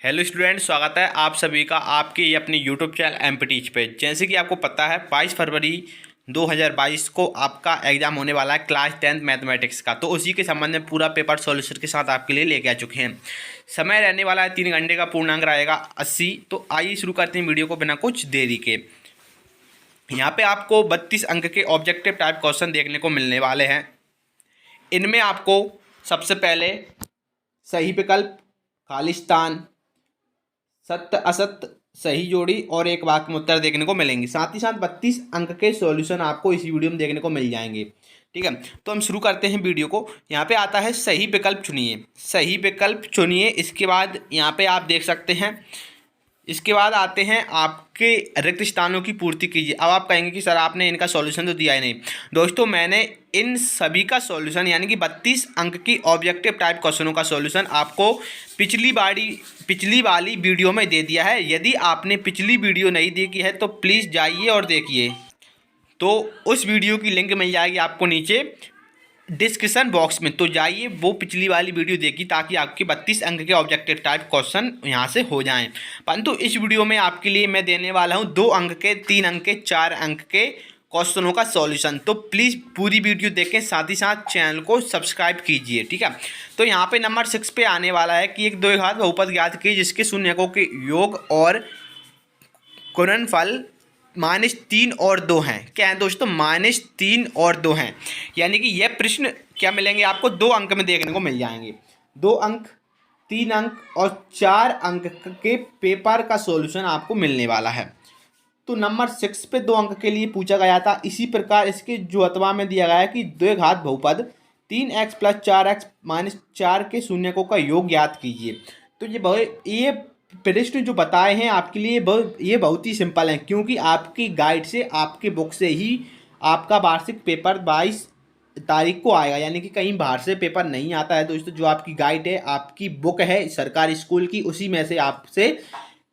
Hello student, स्वागत है आप सभी का आपके ये अपने यूट्यूब चैनल एमपी टीच पे। जैसे कि आपको पता है 22 फरवरी 2022 को आपका एग्जाम होने वाला है क्लास 10th मैथमेटिक्स का। तो उसी के संबंध में पूरा पेपर सॉल्यूशन के साथ आपके लिए लेके आ चुके हैं। समय रहने वाला है 3 घंटे का, पूर्णांक रहेगा 80। तो आइए शुरू करते हैं वीडियो को बिना कुछ देरी के। यहाँ पे आपको 32 अंक के ऑब्जेक्टिव टाइप क्वेश्चन देखने को मिलने वाले हैं। इनमें आपको सबसे पहले सही विकल्प, खालिस्तान, सत्य असत्य, सही जोड़ी और एक वाक्य में उत्तर देखने को मिलेंगे। साथ ही साथ 32 अंक के सॉल्यूशन आपको इस वीडियो में देखने को मिल जाएंगे। ठीक है, तो हम शुरू करते हैं वीडियो को। यहाँ पे आता है सही विकल्प चुनिए। सही विकल्प चुनिए, इसके बाद यहाँ पे आप देख सकते हैं। इसके बाद आते हैं आपके रिक्त स्थानों की पूर्ति कीजिए। अब आप कहेंगे कि सर आपने इनका सॉल्यूशन तो दिया ही नहीं। दोस्तों, मैंने इन सभी का सॉल्यूशन यानी कि 32 अंक की ऑब्जेक्टिव टाइप क्वेश्चनों का सॉल्यूशन आपको पिछली वाली वीडियो में दे दिया है। यदि आपने पिछली वीडियो नहीं देखी है तो प्लीज़ जाइए और देखिए। तो उस वीडियो की लिंक मिल जाएगी आपको नीचे डिस्क्रिप्शन बॉक्स में। तो जाइए वो पिछली वाली वीडियो देखिए ताकि आपके 32 अंक के ऑब्जेक्टिव टाइप क्वेश्चन यहाँ से हो जाएं। परंतु इस वीडियो में आपके लिए मैं देने वाला हूँ 2 अंक के, 3 अंक के, 4 अंक के क्वेश्चनों का सॉल्यूशन। तो प्लीज़ पूरी वीडियो देखें, साथ ही साथ चैनल को सब्सक्राइब कीजिए। ठीक है, तो यहाँ पे नंबर 6 पे आने वाला है कि एक द्विघात बहुपद ज्ञात कीजिए जिसके शून्यकों के योग और गुणनफल -3 और 2 हैं। क्या है दोस्तों? -3 और 2 हैं। यानी कि यह प्रश्न क्या मिलेंगे आपको? 2 अंक में देखने को मिल जाएंगे। 2 अंक, 3 अंक और 4 अंक के पेपर का सॉल्यूशन आपको मिलने वाला है। तो नंबर 6 पे 2 अंक के लिए पूछा गया था। इसी प्रकार इसके ज्योतवा में दिया गया है कि द्विघात बहुपद 3x + 4x - 4 के शून्यकों का योग ज्ञात कीजिए। तो ये प्रश्न जो बताए हैं आपके लिए ये बहुत ही सिंपल है, क्योंकि आपकी गाइड से, आपके बुक से ही आपका वार्षिक पेपर 22 तारीख को आएगा। यानी कि कहीं बाहर से पेपर नहीं आता है दोस्तों। जो आपकी गाइड है, आपकी बुक है सरकारी स्कूल की, उसी में से आपसे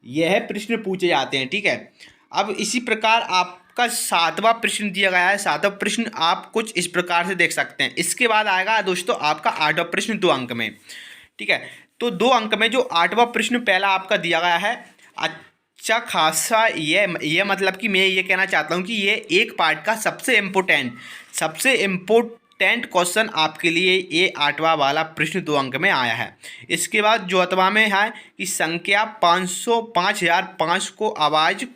यह प्रश्न पूछे जाते हैं। ठीक है, अब इसी प्रकार आपका 7वां प्रश्न दिया गया है। 7वां प्रश्न आप कुछ इस प्रकार से देख सकते हैं। इसके बाद आएगा दोस्तों आपका 8वां प्रश्न 2 अंक में। ठीक है, तो 2 अंक में जो 8वां प्रश्न पहला आपका दिया गया है, अच्छा खासा ये मतलब कि मैं ये कहना चाहता हूँ कि ये एक पार्ट का सबसे इम्पोर्टेंट क्वेश्चन आपके लिए ये 8वां वाला प्रश्न 2 अंक में आया है। इसके बाद जो 8वां में है कि संख्या 5005 को आवाज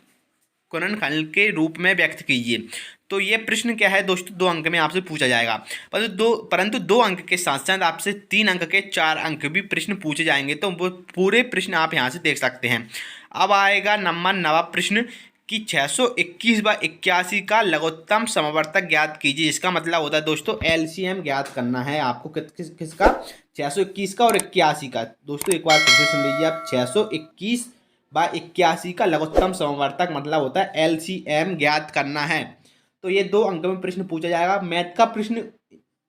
गुणनखंड के रूप में व्यक्त कीजिए। तो ये प्रश्न क्या है दोस्तों? 2 अंक में आपसे पूछा जाएगा। परंतु 2 अंक के साथ साथ आपसे 3 अंक के 4 अंक भी प्रश्न पूछे जाएंगे। तो वो पूरे प्रश्न आप यहाँ से देख सकते हैं। अब आएगा नंबर 9वां प्रश्न कि 621/81 का लघुत्तम समवर्तक ज्ञात कीजिए। इसका मतलब होता है दोस्तों एलसीएम ज्ञात करना है आपको। किसका? 621 का और 81 का। दोस्तों एक बार फिर से सुन लीजिए आप, 621/81 का लघुत्तम समवर्तक मतलब होता है एलसीएम ज्ञात करना है। तो ये 2 अंक में प्रश्न पूछा जाएगा। मैथ का प्रश्न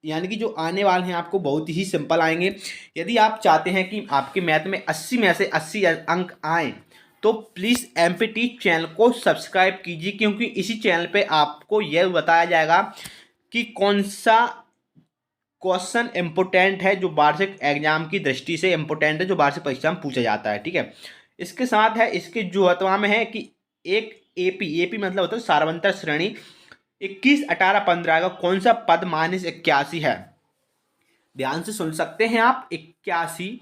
यानी कि जो आने वाले हैं आपको बहुत ही सिंपल आएंगे। यदि आप चाहते हैं कि आपके मैथ में 80 में से 80 अंक आएँ तो प्लीज़ एमपी टीच चैनल को सब्सक्राइब कीजिए, क्योंकि इसी चैनल पे आपको यह बताया जाएगा कि कौन सा क्वेश्चन इम्पोर्टेंट है, जो वार्षिक एग्जाम की दृष्टि से इम्पोर्टेंट है, जो वार्षिक परीक्षा में पूछा जाता है। ठीक है, इसके साथ है इसके जो अथवा में है कि एक एपी मतलब होता है सार्वंतर श्रेणी 21, 18, 15 का कौन सा पद -81 है? ध्यान से सुन सकते हैं आप। 81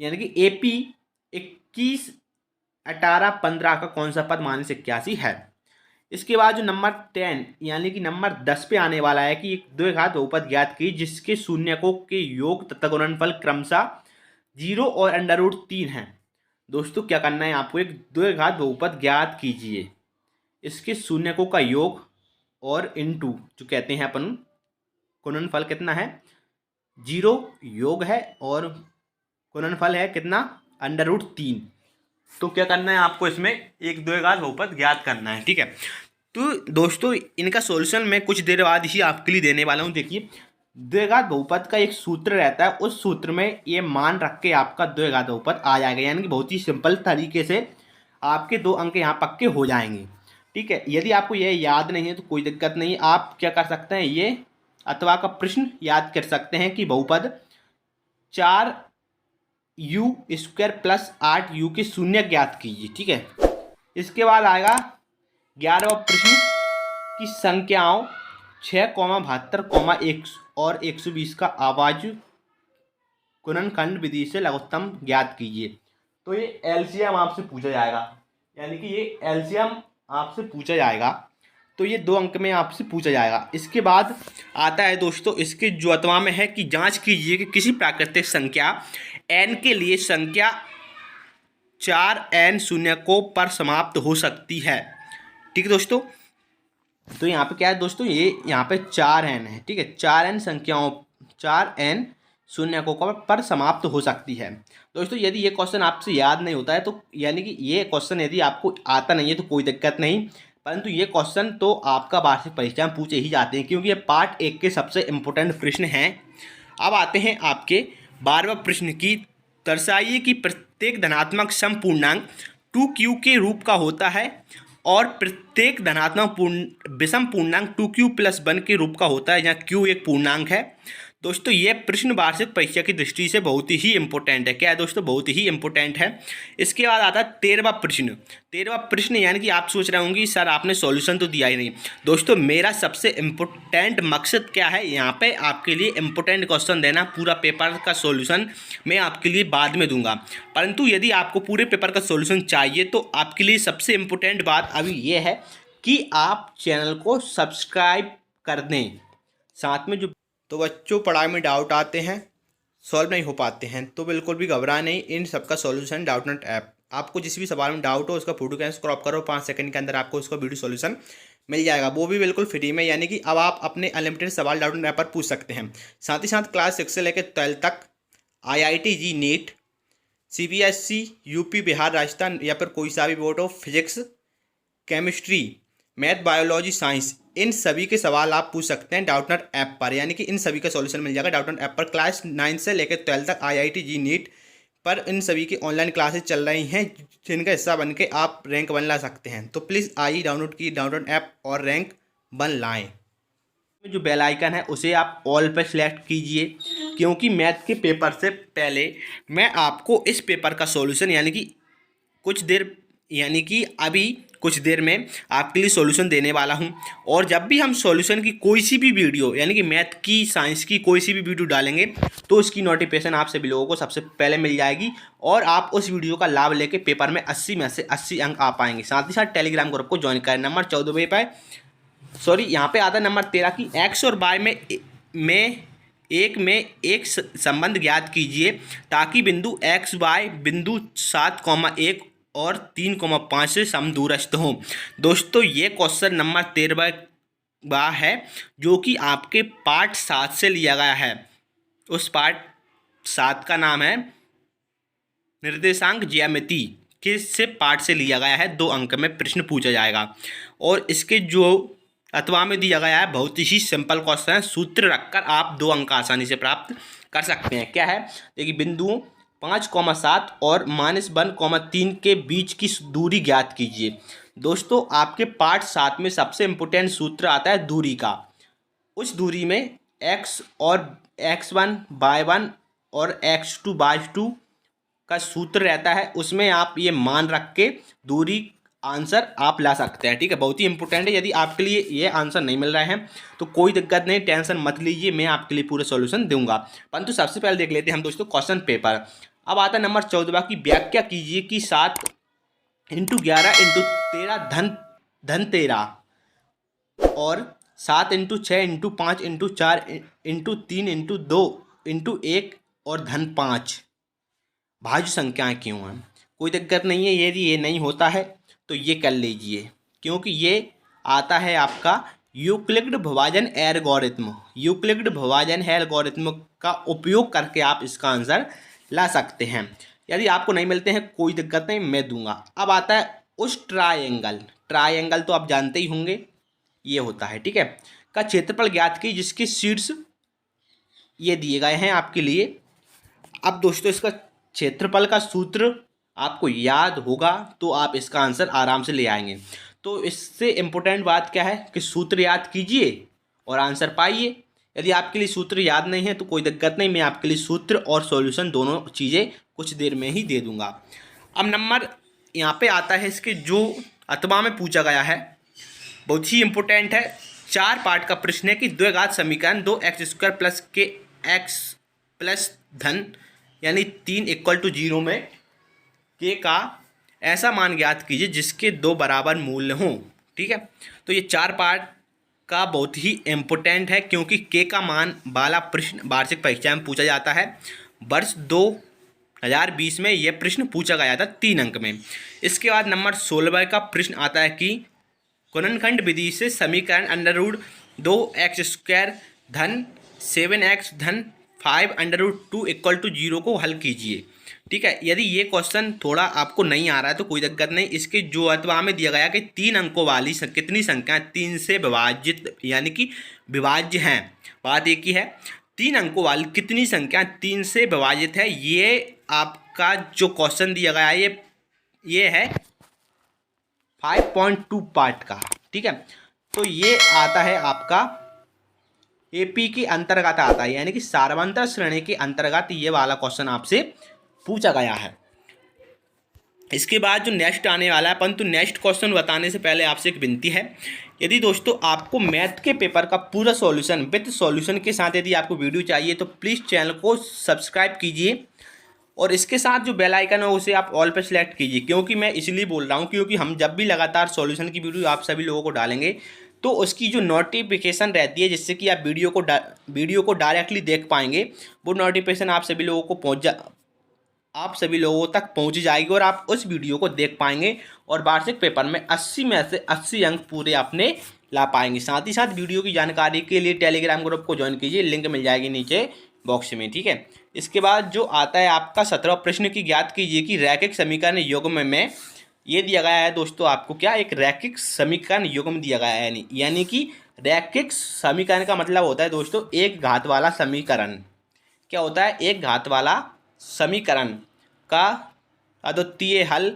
यानी कि एपी 21, 18, 15 का कौन सा पद -81 है? इसके बाद जो नंबर 10 यानी कि नंबर 10 पे आने वाला है कि एक द्विघात बहुपद ज्ञात की जिसके शून्यकों के योग तथा गुणनफल क्रमशः 0 और √3 हैं। दोस्तों क्या करना है आपको? एक द्विघात बहुपद ज्ञात कीजिए, इसके शून्यकों का योग और इनटू जो कहते हैं अपन गुणनफल कितना है? 0 योग है और गुणनफल है कितना? √3। तो क्या करना है आपको? इसमें एक द्विघात बहुपद ज्ञात करना है। ठीक है, तो दोस्तों इनका सॉल्यूशन मैं कुछ देर बाद ही आपके लिए देने वाला हूँ। देखिए, द्विघात बहुपद का एक सूत्र रहता है, उस सूत्र में ये मान रख के आपका द्विघात बहुपद आ जाएगा। यानी कि बहुत ही सिंपल तरीके से आपके 2 अंक यहाँ पक्के हो जाएंगे। ठीक है, यदि आपको यह याद नहीं है तो कोई दिक्कत नहीं, आप क्या कर सकते हैं, ये अथवा का प्रश्न याद कर सकते हैं कि बहुपद 4 यू स्क्वायर प्लस 8 यू के शून्य ज्ञात कीजिए। ठीक है, इसके बाद आएगा 11वां प्रश्न की संख्याओं 6,72, 1 और 120 का आवाज गुणनखंड विधि से लघुत्तम ज्ञात कीजिए। तो ये एलसीएम आपसे पूछा जाएगा, यानी कि ये एलसीएम आपसे पूछा जाएगा, तो ये 2 अंक में आपसे पूछा जाएगा। इसके बाद आता है दोस्तों इसके ज्योतवा में है कि जांच कीजिए कि किसी प्राकृतिक संख्या n के लिए संख्या 4n शून्य को पर समाप्त हो सकती है। ठीक है दोस्तों, तो यहाँ पे क्या है दोस्तों, ये यहाँ पे 4n है। ठीक है, 4n संख्याओं 4n शून्य को पर समाप्त हो सकती है। दोस्तों यदि ये क्वेश्चन आपसे याद नहीं होता है तो यानी कि ये क्वेश्चन यदि आपको आता नहीं है तो कोई दिक्कत नहीं, परंतु ये क्वेश्चन तो आपका वार्षिक परीक्षा में पूछे ही जाते हैं, क्योंकि ये पार्ट 1 के सबसे इम्पोर्टेंट प्रश्न हैं। अब आते हैं आपके 12वें प्रश्न की। दर्शाइए कि प्रत्येक धनात्मक सम पूर्णांक 2q के रूप का होता है और प्रत्येक धनात्मक विषम पूर्णांक 2q + 1 के रूप का होता है, जहाँ q एक पूर्णांक है। दोस्तों ये प्रश्न वार्षिक परीक्षा की दृष्टि से बहुत ही इंपॉर्टेंट है। क्या है दोस्तों, बहुत ही इंपॉर्टेंट है। इसके बाद आता है 13वां प्रश्न। 13वां प्रश्न यानी कि आप सोच रहे होंगे सर आपने सॉल्यूशन तो दिया ही नहीं। दोस्तों मेरा सबसे इम्पोर्टेंट मकसद क्या है, यहाँ पे आपके लिए इम्पोर्टेंट क्वेश्चन देना। पूरा पेपर का सॉल्यूशन मैं आपके लिए बाद में दूंगा, परंतु यदि आपको पूरे पेपर का सॉल्यूशन चाहिए तो आपके लिए सबसे इम्पोर्टेंट बात अभी ये है कि आप चैनल को सब्सक्राइब कर दें। साथ में जो तो बच्चों पढ़ाई में डाउट आते हैं, सॉल्व नहीं हो पाते हैं, तो बिल्कुल भी घबराएं नहीं। इन सबका सॉल्यूशन डाउटनेट ऐप, आपको जिस भी सवाल में डाउट हो उसका फोटो कैसे क्रॉप करो, 5 सेकंड के अंदर आपको उसका वीडियो सॉल्यूशन मिल जाएगा, वो भी बिल्कुल फ्री में। यानी कि अब आप अपने अनलिमिटेड सवाल डाउटनेट ऐप पर पूछ सकते हैं। साथ ही साथ क्लास 6 से लेकर 12 तक IIT JEE NEET, CBSE, UP, Bihar, Rajasthan या फिर कोई सा भी board of physics, chemistry, math, biology, science, इन सभी के सवाल आप पूछ सकते हैं डाउटनेट ऐप पर। यानी कि इन सभी का सॉल्यूशन मिल जाएगा डाउटनेट ऐप पर। क्लास 9 से लेकर 12 तक IIT जी नीट पर इन सभी की ऑनलाइन क्लासेस चल रही हैं, जिनका हिस्सा बन के आप रैंक 1 ला सकते हैं। तो प्लीज़ आइए डाउनलोड की डाउनलोड ऐप और रैंक 1 लाएँ। जो बेल आइकन है उसे आप ऑल पर सिलेक्ट कीजिए, क्योंकि मैथ के पेपर से पहले मैं आपको इस पेपर का सॉल्यूशन अभी कुछ देर में आपके लिए सॉल्यूशन देने वाला हूं। और जब भी हम सॉल्यूशन की कोई सी भी वीडियो यानी कि मैथ की, साइंस की कोई सी भी वीडियो डालेंगे तो उसकी नोटिफिकेशन आप सभी लोगों को सबसे पहले मिल जाएगी और आप उस वीडियो का लाभ लेके पेपर में 80 में से 80 अंक आ पाएंगे। साथ ही साथ टेलीग्राम ग्रुप को ज्वाइन करें। नंबर 14 पे यहाँ पे आता है नंबर 13 की x और y में एक संबंध ज्ञात कीजिए ताकि बिंदु x y बिंदु 7,1 और 3,5 से समदूरस्थ हों। दोस्तों ये क्वेश्चन नंबर 13 है, जो कि आपके पार्ट 7 से लिया गया है। उस पार्ट 7 का नाम है निर्देशांक ज्यामिति के से पार्ट से लिया गया है। 2 अंक में प्रश्न पूछा जाएगा और इसके जो अथवा में दिया गया है बहुत ही सिंपल क्वेश्चन है। सूत्र रखकर आप 2 अंक आसानी से प्राप्त कर सकते हैं। क्या है, देखिए बिंदुओं 5,7 और -1,3 के बीच की दूरी ज्ञात कीजिए। दोस्तों आपके पार्ट 7 में सबसे इम्पोर्टेंट सूत्र आता है दूरी का। उस दूरी में x और x1 y1 और x2 y2 का सूत्र रहता है, उसमें आप ये मान रख के दूरी आंसर आप ला सकते हैं। ठीक है, बहुत ही इंपॉर्टेंट है। यदि आपके लिए ये आंसर नहीं मिल रहा है तो कोई दिक्कत नहीं, टेंशन मत लीजिए, मैं आपके लिए पूरे सॉल्यूशन दूंगा। परंतु सबसे पहले देख लेते हैं हम दोस्तों क्वेश्चन पेपर। अब आता है नंबर 14 की व्याख्या कीजिए कि 7 × 11 × 13 धन 13 और 7 × 6 × 5 × 4 × 3 × 2 × 1 और धन 5 भाज्य संख्याएं क्यों हैं। कोई दिक्कत नहीं है, यदि ये नहीं होता है तो ये कर लीजिए, क्योंकि ये आता है आपका यूक्लिड विभाजन एल्गोरिथ्म। यूक्लिड विभाजन एल्गोरिथ्म का उपयोग करके आप इसका आंसर ला सकते हैं। यदि आपको नहीं मिलते हैं कोई दिक्कत नहीं, मैं दूंगा। अब आता है उस ट्रायंगल तो आप जानते ही होंगे, ये होता है ठीक है, का क्षेत्रफल ज्ञात की जिसके शीर्ष ये दिए गए हैं आपके लिए। अब दोस्तों इसका क्षेत्रफल का सूत्र आपको याद होगा तो आप इसका आंसर आराम से ले आएंगे। तो इससे इम्पोर्टेंट बात क्या है कि सूत्र याद कीजिए और आंसर पाइए। यदि आपके लिए सूत्र याद नहीं है तो कोई दिक्कत नहीं, मैं आपके लिए सूत्र और सॉल्यूशन दोनों चीज़ें कुछ देर में ही दे दूंगा। अब नंबर यहाँ पे आता है इसके जो अथवा में पूछा गया है, बहुत ही इंपॉर्टेंट है। 4 पार्ट का प्रश्न है कि द्विघात समीकरण 2x² प्लस के x प्लस धन यानी 3 = 0 में के का ऐसा मान ज्ञात कीजिए जिसके 2 बराबर मूल्य हों। ठीक है, तो ये 4 पार्ट का बहुत ही इम्पोर्टेंट है क्योंकि के का मान वाला प्रश्न वार्षिक परीक्षा में पूछा जाता है। वर्ष 2020 में यह प्रश्न पूछा गया था 3 अंक में। इसके बाद नंबर 16 का प्रश्न आता है कि गुणनखंड विधि से समीकरण √2x² धन 7x धन 5 √2 = 0 को हल कीजिए। ठीक है, यदि ये क्वेश्चन थोड़ा आपको नहीं आ रहा है तो कोई दिक्कत नहीं। इसके जो अथवा में दिया गया कि 3 अंकों वाली कितनी संख्या 3 से विभाजित यानी कि विभाज्य हैं, बात एक ही है। 3 अंकों वाली कितनी संख्या 3 से विभाजित है, ये आपका जो क्वेश्चन दिया गया है ये है 5.2 पार्ट का। ठीक है, तो ये आता है आपका एपी के अंतर्गत आता है, यानी कि सार्वंतर श्रेणी के अंतर्गत ये वाला क्वेश्चन आपसे पूछा गया है। इसके बाद जो नेक्स्ट आने वाला है, परंतु नेक्स्ट क्वेश्चन बताने से पहले आपसे एक विनती है, यदि दोस्तों आपको मैथ के पेपर का पूरा सॉल्यूशन विद सॉल्यूशन के साथ यदि आपको वीडियो चाहिए तो प्लीज़ चैनल को सब्सक्राइब कीजिए और इसके साथ जो बेल आइकन है उसे आप ऑल पे सेलेक्ट कीजिए। क्योंकि मैं इसलिए बोल रहा हूँ क्योंकि हम जब भी लगातार सॉल्यूशन की वीडियो आप सभी लोगों को डालेंगे तो उसकी जो नोटिफिकेशन रहती है जिससे कि आप वीडियो को डायरेक्टली देख पाएंगे, वो नोटिफिकेशन आप सभी लोगों तक पहुंच जाएगी और आप उस वीडियो को देख पाएंगे और वार्षिक पेपर में 80 में से 80 अंक पूरे अपने ला पाएंगे। साथ ही साथ वीडियो की जानकारी के लिए टेलीग्राम ग्रुप को ज्वाइन कीजिए, लिंक मिल जाएगी नीचे बॉक्स में। ठीक है, इसके बाद जो आता है आपका 17वां प्रश्न की ज्ञात कीजिए कि रैखिक समीकरण युग्म में ये दिया गया है दोस्तों आपको क्या, एक रैखिक समीकरण युग्म दिया गया है। यानी कि रैखिक समीकरण का मतलब होता है दोस्तों एक घात वाला समीकरण। क्या होता है, एक घात वाला समीकरण का अद्वितीय हल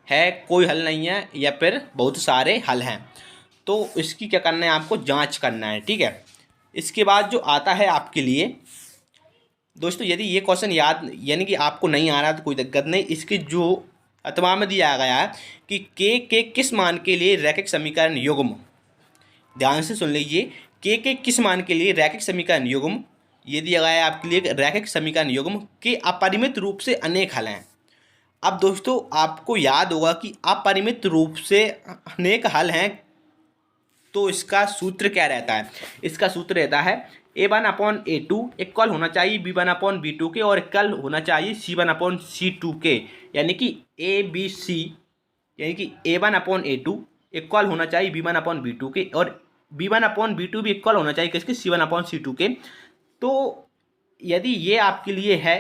है, कोई हल नहीं है या फिर बहुत सारे हल हैं, तो इसकी क्या करना है, आपको जांच करना है। ठीक है, इसके बाद जो आता है आपके लिए दोस्तों, यदि ये क्वेश्चन याद यानी कि आपको नहीं आ रहा तो कोई दिक्कत नहीं। इसके जो अथवा में दिया गया है कि के किस मान के लिए रैखिक समीकरण युग्म, ध्यान से सुन लीजिए, के किस मान के लिए रैखिक समीकरण युग्म ये दिया गया है आपके लिए रैखिक समीकरण युग्म के अपरिमित रूप से अनेक हल हैं। अब दोस्तों आपको याद होगा कि अपरिमित रूप से अनेक हल हैं तो इसका सूत्र क्या रहता है, इसका सूत्र रहता है A1/A2 इक्वल होना चाहिए B1/B2 के और इक्वल होना चाहिए C1/C2 के। यानी कि ABC यानी कि A1/A2 इक्वल होना चाहिए B1/B2 के और B1/B2 भी इक्वल होना चाहिए किसके, C1/C2 के। तो यदि ये आपके लिए है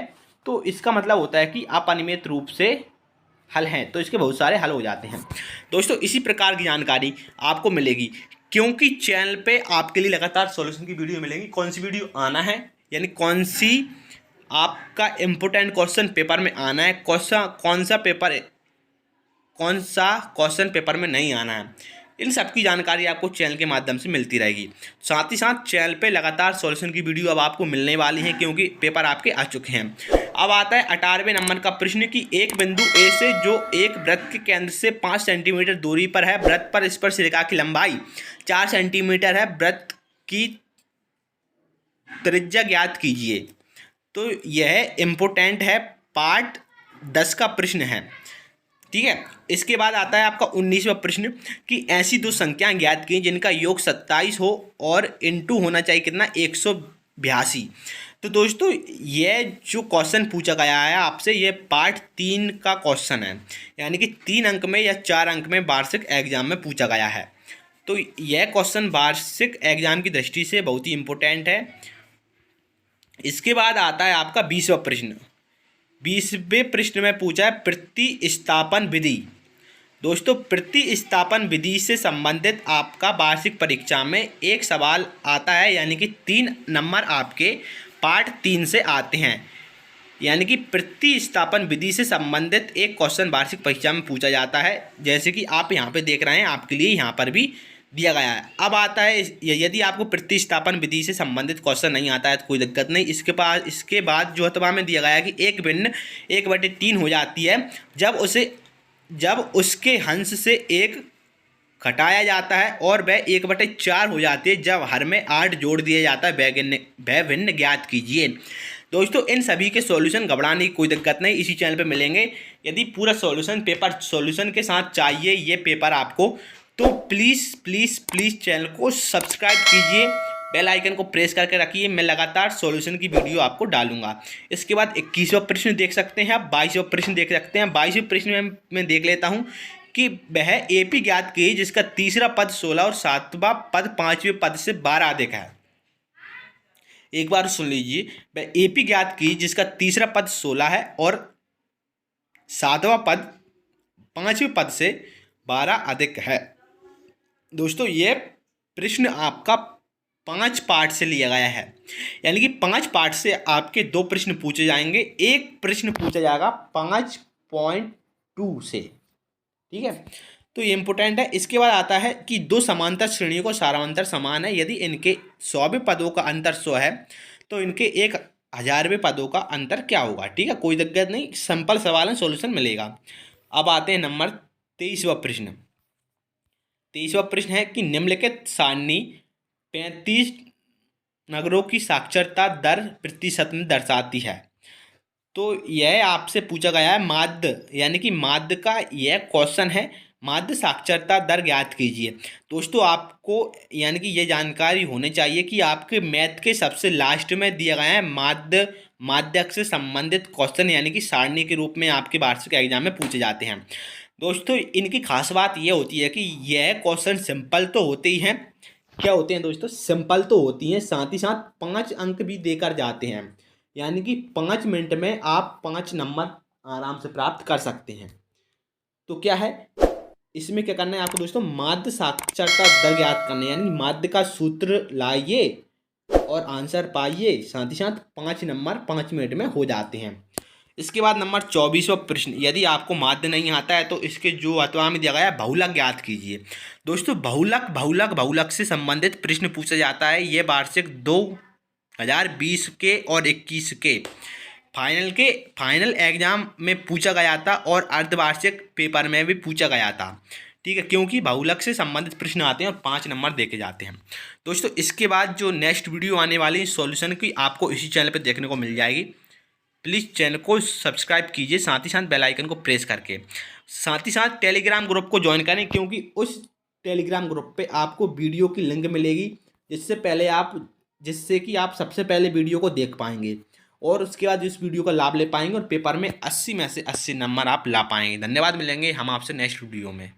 तो इसका मतलब होता है कि अपरिमित रूप से हल हैं, तो इसके बहुत सारे हल हो जाते हैं। दोस्तों इसी प्रकार की जानकारी आपको मिलेगी क्योंकि चैनल पे आपके लिए लगातार सॉल्यूशन की वीडियो मिलेंगी। कौन सी वीडियो आना है यानी कौन सी आपका इम्पोर्टेंट क्वेश्चन पेपर में आना है, कौन सा क्वेश्चन पेपर में नहीं आना है, इन सब की जानकारी आपको चैनल के माध्यम से मिलती रहेगी। साथ ही साथ चैनल पे लगातार सॉल्यूशन की वीडियो अब आपको मिलने वाली है क्योंकि पेपर आपके आ चुके हैं। अब आता है 18वें नंबर का प्रश्न कि एक बिंदु ए से जो एक वृत्त के केंद्र से 5 सेंटीमीटर दूरी पर है, वृत्त पर स्पर्श रेखा की लंबाई 4 सेंटीमीटर है, वृत्त की त्रिज्या ज्ञात कीजिए। तो यह इम्पोर्टेंट है, पार्ट 10 का प्रश्न है। ठीक है, इसके बाद आता है आपका 19वां प्रश्न कि ऐसी दो संख्याएं ज्ञात की जिनका योग 27 हो और इंटू होना चाहिए कितना, 182। तो दोस्तों ये जो क्वेश्चन पूछा गया है आपसे ये पार्ट 3 का क्वेश्चन है, यानी कि 3 अंक में या 4 अंक में वार्षिक एग्जाम में पूछा गया है। तो यह क्वेश्चन वार्षिक एग्जाम की दृष्टि से बहुत ही इम्पोर्टेंट है। इसके बाद आता है आपका 20वां प्रश्न। 20वें प्रश्न में पूछा है प्रतिस्थापन विधि। दोस्तों प्रतिस्थापन विधि से संबंधित आपका वार्षिक परीक्षा में एक सवाल आता है, यानी कि 3 नंबर आपके पार्ट 3 से आते हैं। यानी कि प्रतिस्थापन विधि से संबंधित एक क्वेश्चन वार्षिक परीक्षा में पूछा जाता है। जैसे कि आप यहाँ पे देख रहे हैं, आपके लिए यहाँ पर भी दिया गया है। अब आता है यदि आपको प्रतिस्थापन विधि से संबंधित क्वेश्चन नहीं आता है तो कोई दिक्कत नहीं, इसके बाद जो अथवा में दिया गया है कि एक भिन्न 1/3 हो जाती है जब उसके हंस से एक घटाया जाता है और वह 1/4 हो जाती है जब हर में 8 जोड़ दिया जाता है। वह भिन्न ज्ञात कीजिए। दोस्तों इन सभी के सॉल्यूशन घबराने की कोई दिक्कत नहीं, इसी चैनल पे मिलेंगे। यदि पूरा सॉल्यूशन पेपर सॉल्यूशन के साथ चाहिए ये पेपर आपको, तो प्लीज़ प्लीज़ प्लीज़ चैनल को सब्सक्राइब कीजिए, बेल आइकन को प्रेस करके रखिए। मैं लगातार सॉल्यूशन की वीडियो आपको डालूंगा। इसके बाद 21वां प्रश्न देख सकते हैं आप, 22वां प्रश्न देख सकते हैं। 22वें प्रश्न में मैं देख लेता हूँ कि वह एपी ज्ञात कीजिए जिसका तीसरा पद 16 और 7वां पद 5वें पद से 12 अधिक है। एक बार सुन लीजिए, वह एपी ज्ञात कीजिए जिसका तीसरा पद 16 है और 7वां पद 5वें पद से 12 अधिक है। दोस्तों ये प्रश्न आपका 5 पार्ट से लिया गया है, यानी कि 5 पार्ट से आपके 2 प्रश्न पूछे जाएंगे। एक प्रश्न पूछा जाएगा 5.2 से, ठीक है, तो ये इंपॉर्टेंट है। इसके बाद आता है कि 2 समांतर श्रेणियों का सारांतर समान है, यदि इनके 100वें पदों का अंतर 100 है तो इनके 1000वें पदों का अंतर क्या होगा। ठीक है, कोई दिक्कत नहीं, सिंपल सवाल है, सॉल्यूशन मिलेगा। अब आते हैं नंबर 23वां प्रश्न। 23वां प्रश्न है कि निम्नलिखित सारणी 35 नगरों की साक्षरता दर प्रतिशत में दर्शाती है। तो यह आपसे पूछा गया है माध्य, यानी कि माध्य का यह क्वेश्चन है, माध्य साक्षरता दर ज्ञात कीजिए। दोस्तों आपको यानी कि ये जानकारी होनी चाहिए कि आपके मैथ के सबसे लास्ट में दिया गया है माध्यक से संबंधित क्वेश्चन, यानी कि सारणी के रूप में आपके वार्षिक एग्जाम में पूछे जाते हैं। दोस्तों इनकी खास बात यह होती है कि यह क्वेश्चन सिंपल तो होते ही हैं, क्या होते हैं दोस्तों, सिंपल तो होती हैं, साथ ही साथ 5 अंक भी देकर जाते हैं, यानी कि 5 मिनट में आप 5 नंबर आराम से प्राप्त कर सकते हैं। तो क्या है इसमें, क्या करना है आपको दोस्तों, माध्य साक्षरता दर ज्ञात करना है, यानी माध्य का सूत्र लाइए और आंसर पाइए, साथ ही साथ 5 नंबर 5 मिनट में हो जाते हैं। इसके बाद नंबर 24वां प्रश्न, यदि आपको माध्य नहीं आता है तो इसके जो अथवा में दिया गया है बहुलक ज्ञात कीजिए। दोस्तों बहुलक से संबंधित प्रश्न पूछा जाता है। ये वार्षिक 2020 के और 21 के फाइनल एग्जाम में पूछा गया था और अर्धवार्षिक पेपर में भी पूछा गया था। ठीक है, क्योंकि बहुलक से संबंधित प्रश्न आते हैं और 5 नंबर देके जाते हैं। दोस्तों इसके बाद जो नेक्स्ट वीडियो आने वाली सॉल्यूशन की आपको इसी चैनल पर देखने को मिल जाएगी। प्लीज़ चैनल को सब्सक्राइब कीजिए, साथ ही साथ बेल आइकन को प्रेस करके, साथ ही साथ टेलीग्राम ग्रुप को ज्वाइन करें, क्योंकि उस टेलीग्राम ग्रुप पे आपको वीडियो की लिंक मिलेगी जिससे कि आप सबसे पहले वीडियो को देख पाएंगे और उसके बाद इस वीडियो का लाभ ले पाएंगे और पेपर में 80 में से 80 नंबर आप ला पाएंगे। धन्यवाद, मिलेंगे हम आपसे नेक्स्ट वीडियो में।